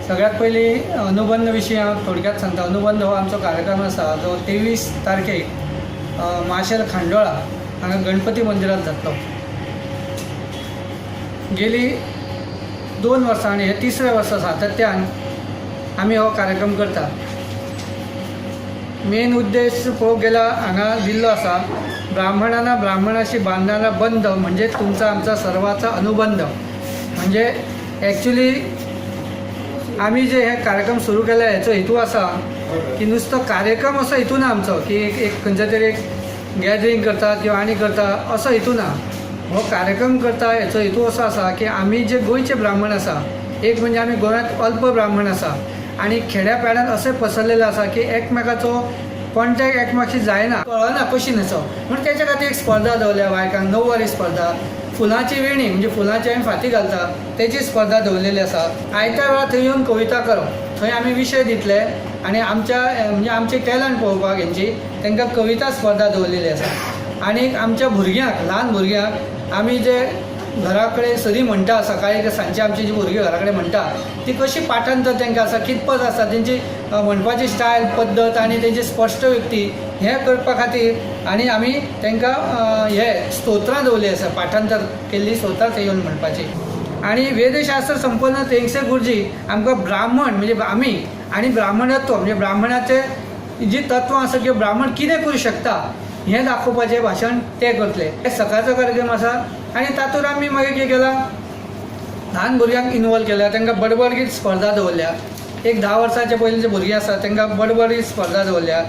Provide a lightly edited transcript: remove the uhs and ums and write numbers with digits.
सगळ्यात पयली अनुबंध विशीं हांव थोडक्यात सांगता। अनुबंध हो आमचो कार्यक्रम आसा जो 23 तारखेक माशेल खांडोळा हांगा गणपती मंदिरांत जातलो। गेली 2 वर्सां आनी हे 3रे वर्स सातत्यान आमी हो कार्यक्रम करता। मेन उद्देश पळोवंक गेल्यार हांगा दिल्लो आसा, ब्राह्मणांना ब्राह्मणाशी बांधणारा बंध म्हणजे तुमचा आमचा सर्वांचा अनुबंध। म्हणजे एक्चुली आमी जे हे कार्यक्रम सुरू केला हेचो हेतू आसा की नुसतो कार्यक्रम असो हेतू ना आमचो की एक खंयचे तरी एक गॅदरींग करता किंवा आनी करता असो हेतू ना। हो कार्यक्रम करता हेचो हेतू असो आसा की आमी जे गोंयचे ब्राह्मण आसा, एक म्हणजे आमी गोंयांत अल्प ब्राह्मण आसा आनी खेड्या पेड्यांत अशें पसरलेले आसा की एकमेकाचो कॉन्टॅक्ट एकमेकाशी जायना, कळना कशी न्हेसप। म्हणून तेच्या खातीर एक स्पर्धा दवरल्या, बायकांक नववारी स्पर्धा, फुलांची वेणी म्हणजे फुलांची आमी फाती घालता तेची स्पर्धा दवरलेली आसा। आयत्या वेळार थंय येवन कविता करप, थंय आमी विशय दितले आनी आमच्या म्हणजे आमचे टॅलंट पळोवपाक हेंची तांकां कविता स्पर्धा दवरलेली आसा। आनी आमच्या भुरग्यांक, ल्हान भुरग्यांक आमी जे घरा कडेन सरी म्हणटा, सकाळी सांजची आमची जी भुरगीं घरा कडेन म्हणटा ती कशी पाठांतर तांकां आसा, कितपत आसा तेंची म्हणपाची स्टायल, पद्दत आनी तेंची स्पश्ट व्यक्ती हें करपा खातीर आनी आमी तांकां हे स्तोत्रां दवरलीं आसा, पाठांतर केल्ली स्तोत्रां थंय येवन म्हणपाची। आनी वेदशास्त्र संपन्न तेंगसे गुरुजी आमकां ब्राह्मण म्हणजे आमी आनी ब्राह्मणत्व म्हणजे ब्राह्मणाचे जी तत्वां आसा किंवा ब्राह्मण कितें करूं शकता हें दाखोवपाचें भाशण ते करतले। एक सकाळचो कार्यक्रम आसा आनी तातूंत आमी मागीर कितें केलां, ल्हान भुरग्यांक इनवॉल्व केल्या, तांकां बडबड गीत स्पर्धा दवरल्या। एक 10 वर्सांचे पयलींचे भुरगीं आसा तांकां बडबड गीत स्पर्धा दवरल्या।